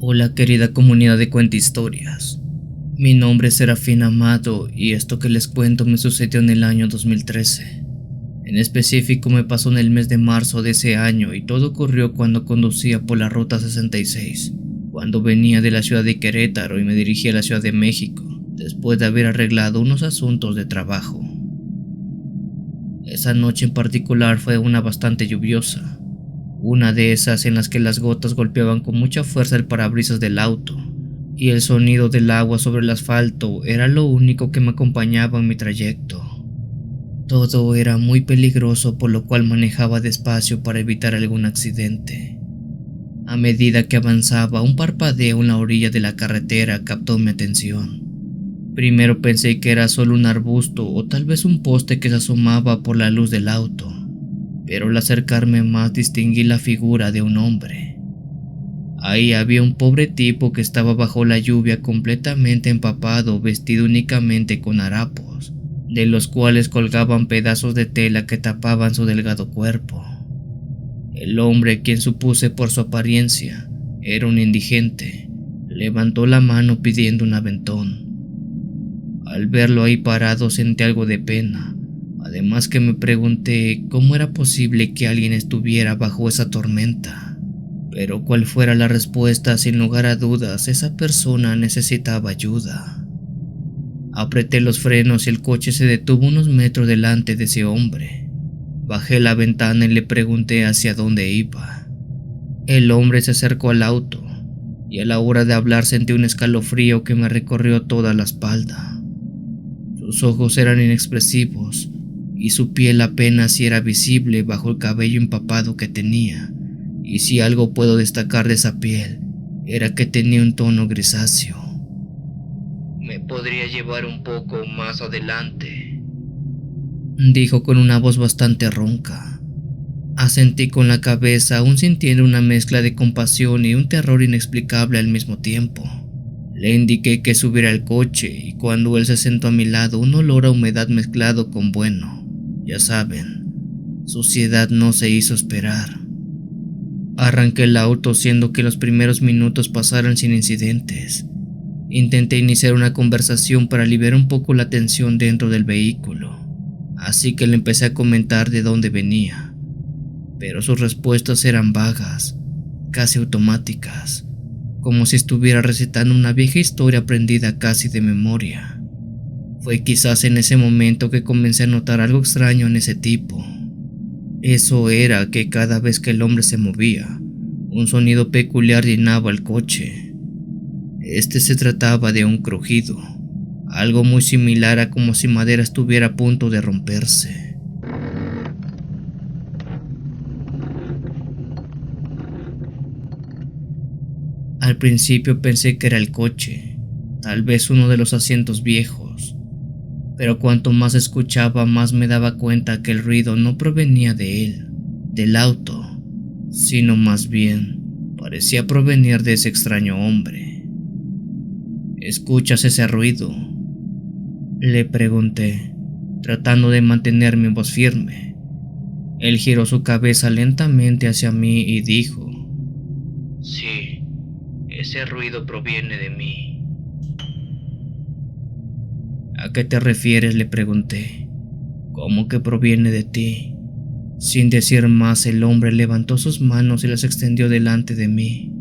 Hola querida comunidad de Cuentahistorias. Mi nombre es Serafín Amado y esto que les cuento me sucedió en el año 2013. En específico me pasó en el mes de marzo de ese año y todo ocurrió cuando conducía por la ruta 66, cuando venía de la ciudad de Querétaro y me dirigía a la Ciudad de México, después de haber arreglado unos asuntos de trabajo. Esa noche en particular fue una bastante lluviosa. Una de esas en las que las gotas golpeaban con mucha fuerza el parabrisas del auto, y el sonido del agua sobre el asfalto era lo único que me acompañaba en mi trayecto. Todo era muy peligroso, por lo cual manejaba despacio para evitar algún accidente. A medida que avanzaba, un parpadeo en la orilla de la carretera captó mi atención. Primero pensé que era solo un arbusto o tal vez un poste que se asomaba por la luz del auto, pero al acercarme más distinguí la figura de un hombre. Ahí había un pobre tipo que estaba bajo la lluvia completamente empapado, vestido únicamente con harapos, de los cuales colgaban pedazos de tela que tapaban su delgado cuerpo. El hombre, quien supuse por su apariencia era un indigente, levantó la mano pidiendo un aventón. Al verlo ahí parado sentí algo de pena. Además que me pregunté cómo era posible que alguien estuviera bajo esa tormenta. Pero cual fuera la respuesta, sin lugar a dudas, esa persona necesitaba ayuda. Apreté los frenos y el coche se detuvo unos metros delante de ese hombre. Bajé la ventana y le pregunté hacia dónde iba. El hombre se acercó al auto y a la hora de hablar sentí un escalofrío que me recorrió toda la espalda. Sus ojos eran inexpresivos y su piel apenas si era visible bajo el cabello empapado que tenía, y si algo puedo destacar de esa piel, era que tenía un tono grisáceo. «Me podría llevar un poco más adelante», dijo con una voz bastante ronca. Asentí con la cabeza, aún sintiendo una mezcla de compasión y un terror inexplicable al mismo tiempo. Le indiqué que subiera al coche y cuando él se sentó a mi lado, un olor a humedad mezclado con ya saben, suciedad no se hizo esperar. Arranqué el auto, siendo que los primeros minutos pasaron sin incidentes. Intenté iniciar una conversación para aliviar un poco la tensión dentro del vehículo, así que le empecé a comentar de dónde venía, pero sus respuestas eran vagas, casi automáticas, como si estuviera recitando una vieja historia aprendida casi de memoria. Fue quizás en ese momento que comencé a notar algo extraño en ese tipo. Eso era que cada vez que el hombre se movía, un sonido peculiar llenaba el coche. Este se trataba de un crujido, algo muy similar a como si madera estuviera a punto de romperse. Al principio pensé que era el coche, tal vez uno de los asientos viejos, pero cuanto más escuchaba, más me daba cuenta que el ruido no provenía de él, del auto, sino más bien parecía provenir de ese extraño hombre. ¿Escuchas ese ruido?, le pregunté, tratando de mantener mi voz firme. Él giró su cabeza lentamente hacia mí y dijo: «Sí, ese ruido proviene de mí». «¿A qué te refieres?», le pregunté. «¿Cómo que proviene de ti?». Sin decir más, el hombre levantó sus manos y las extendió delante de mí.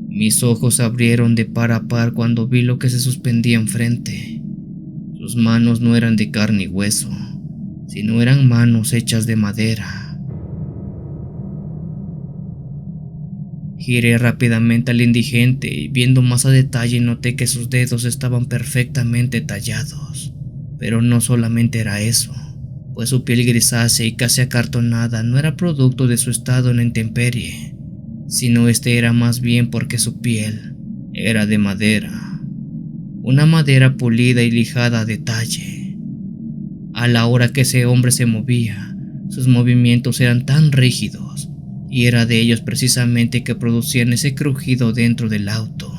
Mis ojos se abrieron de par a par cuando vi lo que se suspendía enfrente. Sus manos no eran de carne y hueso, sino eran manos hechas de madera. Giré rápidamente al indigente y viendo más a detalle noté que sus dedos estaban perfectamente tallados. Pero no solamente era eso, pues su piel grisácea y casi acartonada no era producto de su estado en la intemperie, sino este era más bien porque su piel era de madera, una madera pulida y lijada a detalle. A la hora que ese hombre se movía, sus movimientos eran tan rígidos, y era de ellos precisamente que producían ese crujido dentro del auto.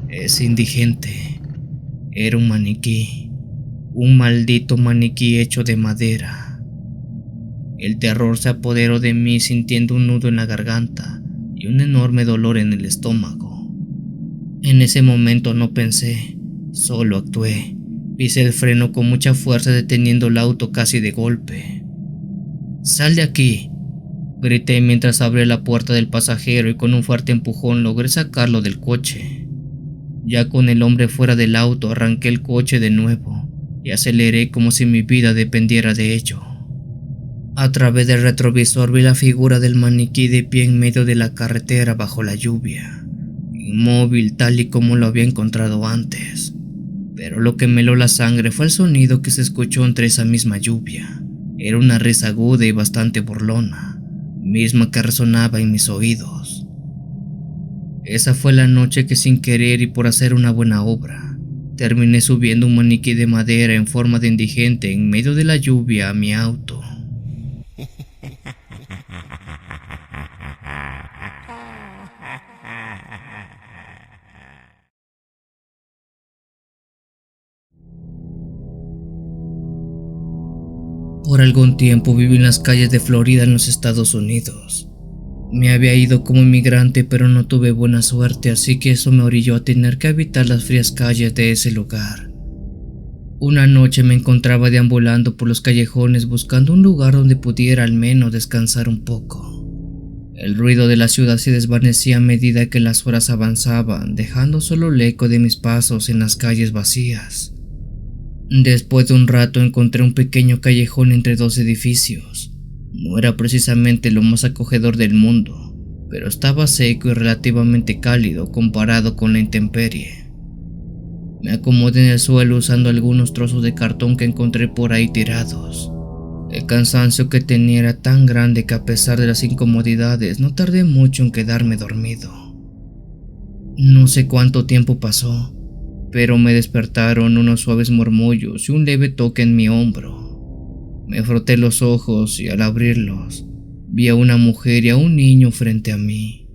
Ese indigente era un maniquí, un maldito maniquí hecho de madera. El terror se apoderó de mí sintiendo un nudo en la garganta y un enorme dolor en el estómago. En ese momento no pensé, solo actué. Pisé el freno con mucha fuerza deteniendo el auto casi de golpe. ¡Sal de aquí!, grité mientras abría la puerta del pasajero y con un fuerte empujón logré sacarlo del coche. Ya con el hombre fuera del auto arranqué el coche de nuevo y aceleré como si mi vida dependiera de ello. A través del retrovisor vi la figura del maniquí de pie en medio de la carretera bajo la lluvia, inmóvil tal y como lo había encontrado antes. Pero lo que me heló la sangre fue el sonido que se escuchó entre esa misma lluvia. Era una risa aguda y bastante burlona, misma que resonaba en mis oídos. Esa fue la noche que sin querer y por hacer una buena obra, terminé subiendo un maniquí de madera en forma de indigente en medio de la lluvia a mi auto. Por algún tiempo viví en las calles de Florida en los Estados Unidos. Me había ido como inmigrante, pero no tuve buena suerte, así que eso me orilló a tener que habitar las frías calles de ese lugar. Una noche me encontraba deambulando por los callejones buscando un lugar donde pudiera al menos descansar un poco. El ruido de la ciudad se desvanecía a medida que las horas avanzaban, dejando solo el eco de mis pasos en las calles vacías. Después de un rato encontré un pequeño callejón entre dos edificios. No era precisamente lo más acogedor del mundo, pero estaba seco y relativamente cálido comparado con la intemperie. Me acomodé en el suelo usando algunos trozos de cartón que encontré por ahí tirados. El cansancio que tenía era tan grande que a pesar de las incomodidades no tardé mucho en quedarme dormido. No sé cuánto tiempo pasó, pero me despertaron unos suaves murmullos y un leve toque en mi hombro. Me froté los ojos y al abrirlos vi a una mujer y a un niño frente a mí.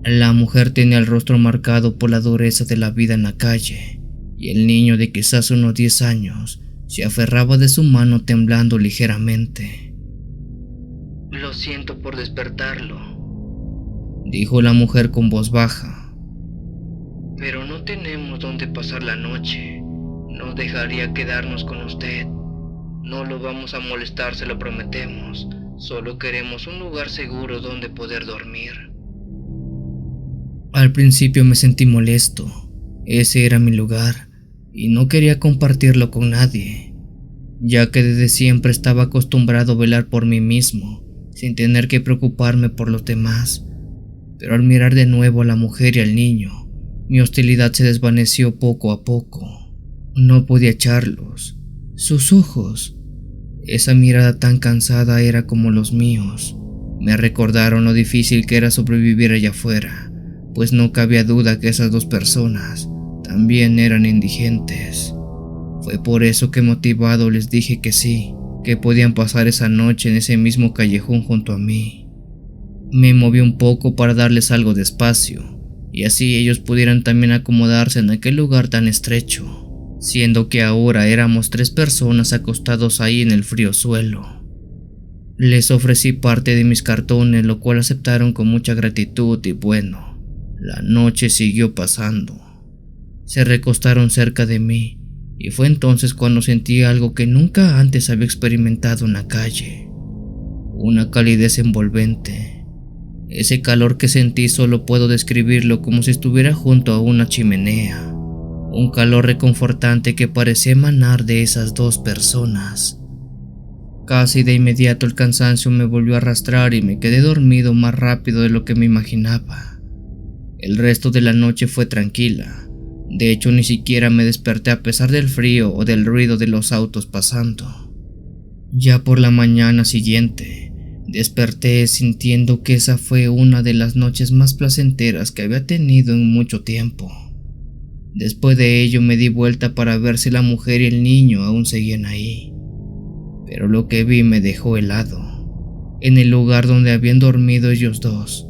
La mujer tenía el rostro marcado por la dureza de la vida en la calle y el niño de quizás unos 10 años se aferraba de su mano temblando ligeramente. «Lo siento por despertarlo», dijo la mujer con voz baja. «Pero no tenemos dónde pasar la noche. Nos dejaría quedarnos con usted. No lo vamos a molestar, se lo prometemos. Solo queremos un lugar seguro donde poder dormir». Al principio me sentí molesto. Ese era mi lugar y no quería compartirlo con nadie, ya que desde siempre estaba acostumbrado a velar por mí mismo, sin tener que preocuparme por los demás. Pero al mirar de nuevo a la mujer y al niño, mi hostilidad se desvaneció poco a poco. No podía echarlos. Sus ojos, esa mirada tan cansada era como los míos. Me recordaron lo difícil que era sobrevivir allá afuera, pues no cabía duda que esas dos personas también eran indigentes. Fue por eso que motivado les dije que sí, que podían pasar esa noche en ese mismo callejón junto a mí. Me moví un poco para darles algo de espacio, y así ellos pudieran también acomodarse en aquel lugar tan estrecho, siendo que ahora éramos 3 personas acostados ahí en el frío suelo. Les ofrecí parte de mis cartones, lo cual aceptaron con mucha gratitud y bueno, la noche siguió pasando. Se recostaron cerca de mí y fue entonces cuando sentí algo que nunca antes había experimentado en la calle. Una calidez envolvente. Ese calor que sentí solo puedo describirlo como si estuviera junto a una chimenea. Un calor reconfortante que parecía emanar de esas 2 personas. Casi de inmediato el cansancio me volvió a arrastrar y me quedé dormido más rápido de lo que me imaginaba. El resto de la noche fue tranquila. De hecho, ni siquiera me desperté a pesar del frío o del ruido de los autos pasando. Ya por la mañana siguiente, desperté sintiendo que esa fue una de las noches más placenteras que había tenido en mucho tiempo. Después de ello me di vuelta para ver si la mujer y el niño aún seguían ahí, pero lo que vi me dejó helado. En el lugar donde habían dormido ellos dos,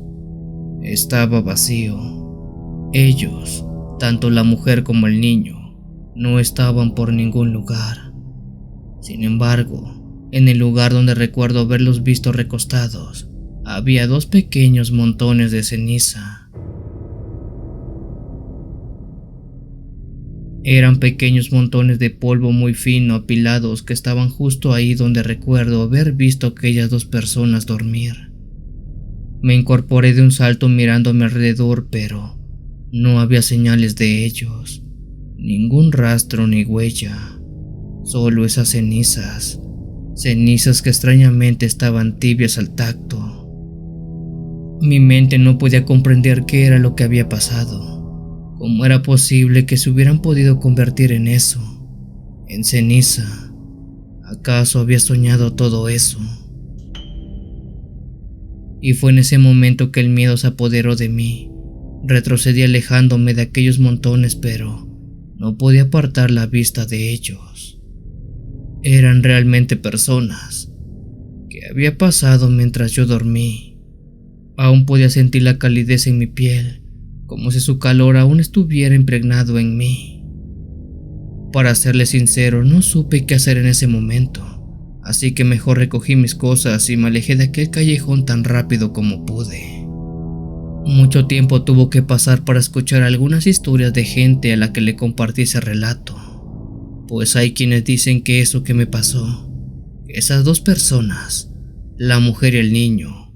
estaba vacío. Ellos, tanto la mujer como el niño, no estaban por ningún lugar. Sin embargo, En el lugar donde recuerdo haberlos visto recostados, había 2 pequeños montones de ceniza. Eran pequeños montones de polvo muy fino apilados que estaban justo ahí donde recuerdo haber visto a aquellas 2 personas dormir. Me incorporé de un salto mirando a mi alrededor, pero no había señales de ellos, ningún rastro ni huella, solo esas cenizas que extrañamente estaban tibias al tacto. Mi mente no podía comprender qué era lo que había pasado. ¿Cómo era posible que se hubieran podido convertir en eso? En ceniza. ¿Acaso había soñado todo eso? Y fue en ese momento que el miedo se apoderó de mí. Retrocedí alejándome de aquellos montones, pero no podía apartar la vista de ellos. Eran realmente personas. ¿Qué había pasado mientras yo dormí? Aún podía sentir la calidez en mi piel, como si su calor aún estuviera impregnado en mí. Para serle sincero, no supe qué hacer en ese momento, así que mejor recogí mis cosas y me alejé de aquel callejón tan rápido como pude. Mucho tiempo tuvo que pasar para escuchar algunas historias de gente a la que le compartí ese relato, pues hay quienes dicen que eso que me pasó, esas 2 personas, la mujer y el niño,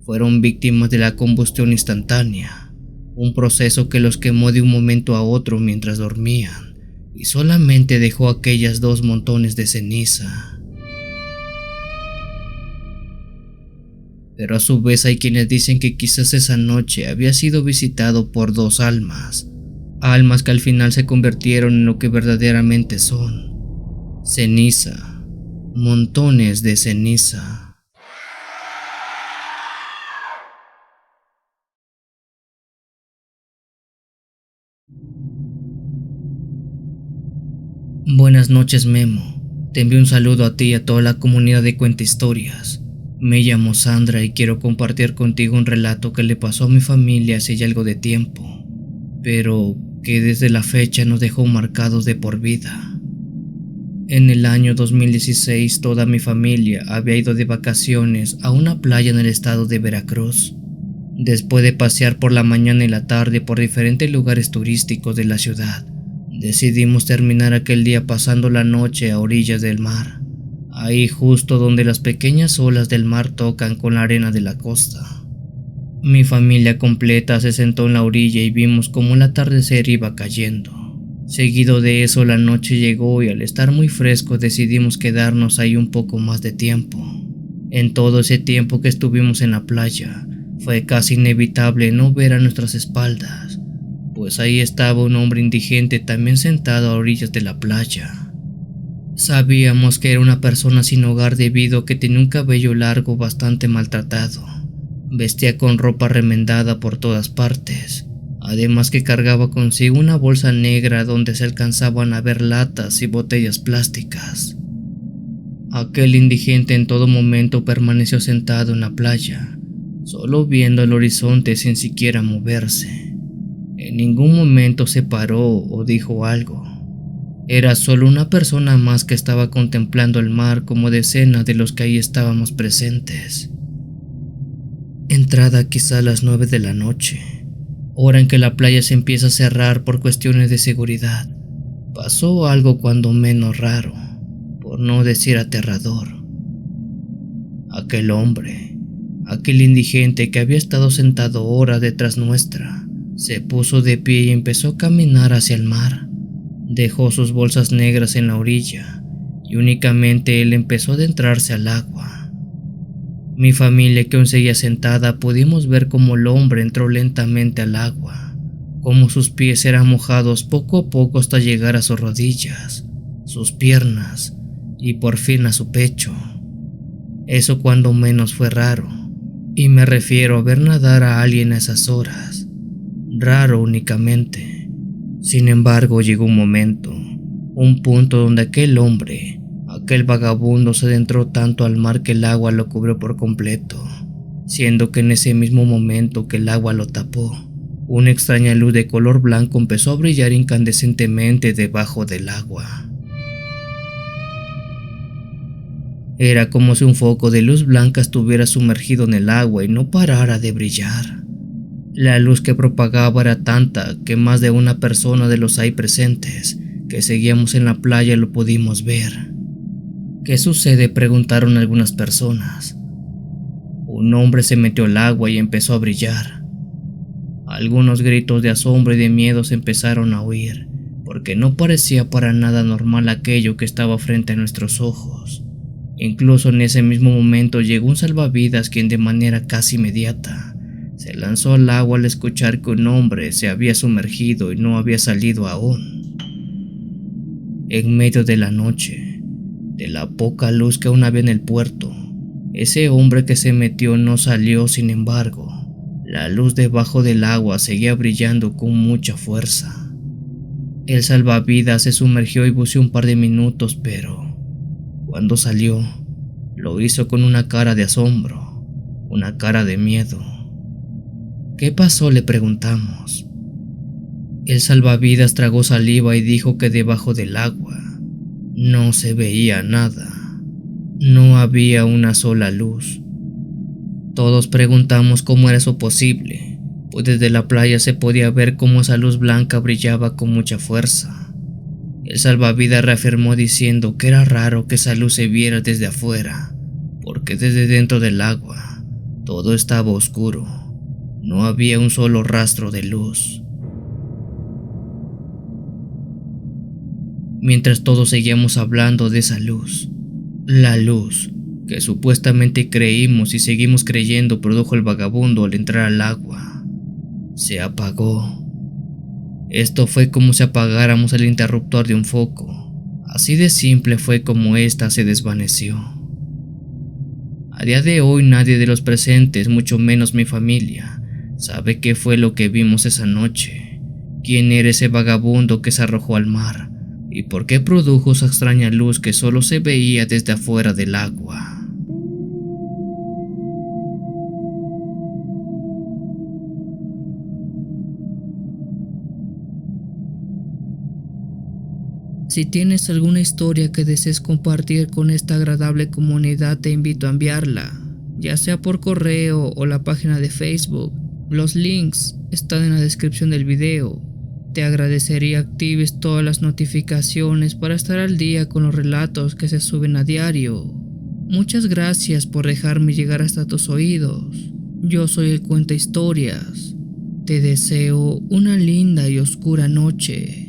fueron víctimas de la combustión instantánea, un proceso que los quemó de un momento a otro mientras dormían y solamente dejó aquellas 2 montones de ceniza. Pero a su vez hay quienes dicen que quizás esa noche había sido visitado por 2 almas que al final se convirtieron en lo que verdaderamente son: ceniza, montones de ceniza. Buenas noches, Memo. Te envío un saludo a ti y a toda la comunidad de Cuenta Historias. Me llamo Sandra y quiero compartir contigo un relato que le pasó a mi familia hace ya algo de tiempo, pero que desde la fecha nos dejó marcados de por vida. En el año 2016 toda mi familia había ido de vacaciones a una playa en el estado de Veracruz. Después de pasear por la mañana y la tarde por diferentes lugares turísticos de la ciudad, decidimos terminar aquel día pasando la noche a orillas del mar, ahí justo donde las pequeñas olas del mar tocan con la arena de la costa. Mi familia completa se sentó en la orilla y vimos cómo el atardecer iba cayendo. Seguido de eso la noche llegó y al estar muy fresco decidimos quedarnos ahí un poco más de tiempo. En todo ese tiempo que estuvimos en la playa, fue casi inevitable no ver a nuestras espaldas, pues ahí estaba un hombre indigente también sentado a orillas de la playa. Sabíamos que era una persona sin hogar debido a que tenía un cabello largo bastante maltratado. Vestía con ropa remendada por todas partes, además que cargaba consigo una bolsa negra donde se alcanzaban a ver latas y botellas plásticas. Aquel indigente en todo momento permaneció sentado en la playa, solo viendo el horizonte sin siquiera moverse. En ningún momento se paró o dijo algo. Era solo una persona más que estaba contemplando el mar como decenas de los que ahí estábamos presentes. Entrada quizá a las 9 de la noche, hora en que la playa se empieza a cerrar por cuestiones de seguridad, pasó algo cuando menos raro, por no decir aterrador. Aquel hombre, aquel indigente que había estado sentado horas detrás nuestra, se puso de pie y empezó a caminar hacia el mar. Dejó sus bolsas negras en la orilla y únicamente él empezó a adentrarse al agua. Mi familia, que aún seguía sentada, pudimos ver cómo el hombre entró lentamente al agua, cómo sus pies eran mojados poco a poco hasta llegar a sus rodillas, sus piernas y por fin a su pecho. Eso cuando menos fue raro, y me refiero a ver nadar a alguien a esas horas. Raro únicamente. Sin embargo, llegó un momento, un punto donde aquel hombre, aquel vagabundo, se adentró tanto al mar que el agua lo cubrió por completo, siendo que en ese mismo momento que el agua lo tapó, una extraña luz de color blanco empezó a brillar incandescentemente debajo del agua. Era como si un foco de luz blanca estuviera sumergido en el agua y no parara de brillar. La luz que propagaba era tanta que más de una persona de los ahí presentes que seguíamos en la playa lo pudimos ver. ¿Qué sucede?, preguntaron algunas personas. Un hombre se metió al agua y empezó a brillar. Algunos gritos de asombro y de miedo se empezaron a oír, porque no parecía para nada normal aquello que estaba frente a nuestros ojos. Incluso en ese mismo momento llegó un salvavidas quien de manera casi inmediata se lanzó al agua al escuchar que un hombre se había sumergido y no había salido aún. En medio de la noche, de la poca luz que aún había en el puerto, ese hombre que se metió no salió. Sin embargo, la luz debajo del agua seguía brillando con mucha fuerza. El salvavidas se sumergió y buceó un par de minutos, pero cuando salió, lo hizo con una cara de asombro, una cara de miedo. ¿Qué pasó?, le preguntamos. El salvavidas tragó saliva y dijo que debajo del agua no se veía nada. No había una sola luz. Todos preguntamos cómo era eso posible, pues desde la playa se podía ver cómo esa luz blanca brillaba con mucha fuerza. El salvavidas reafirmó diciendo que era raro que esa luz se viera desde afuera, porque desde dentro del agua todo estaba oscuro. No había un solo rastro de luz. Mientras todos seguíamos hablando de esa luz, la luz que supuestamente creímos y seguimos creyendo produjo el vagabundo al entrar al agua, se apagó. Esto fue como si apagáramos el interruptor de un foco. Así de simple fue como ésta se desvaneció. A día de hoy nadie de los presentes, mucho menos mi familia, sabe qué fue lo que vimos esa noche, quién era ese vagabundo que se arrojó al mar y por qué produjo esa extraña luz que solo se veía desde afuera del agua. Si tienes alguna historia que desees compartir con esta agradable comunidad, te invito a enviarla, ya sea por correo o la página de Facebook. Los links están en la descripción del video. Te agradecería actives todas las notificaciones para estar al día con los relatos que se suben a diario. Muchas gracias por dejarme llegar hasta tus oídos. Yo soy el Cuenta Historias. Te deseo una linda y oscura noche.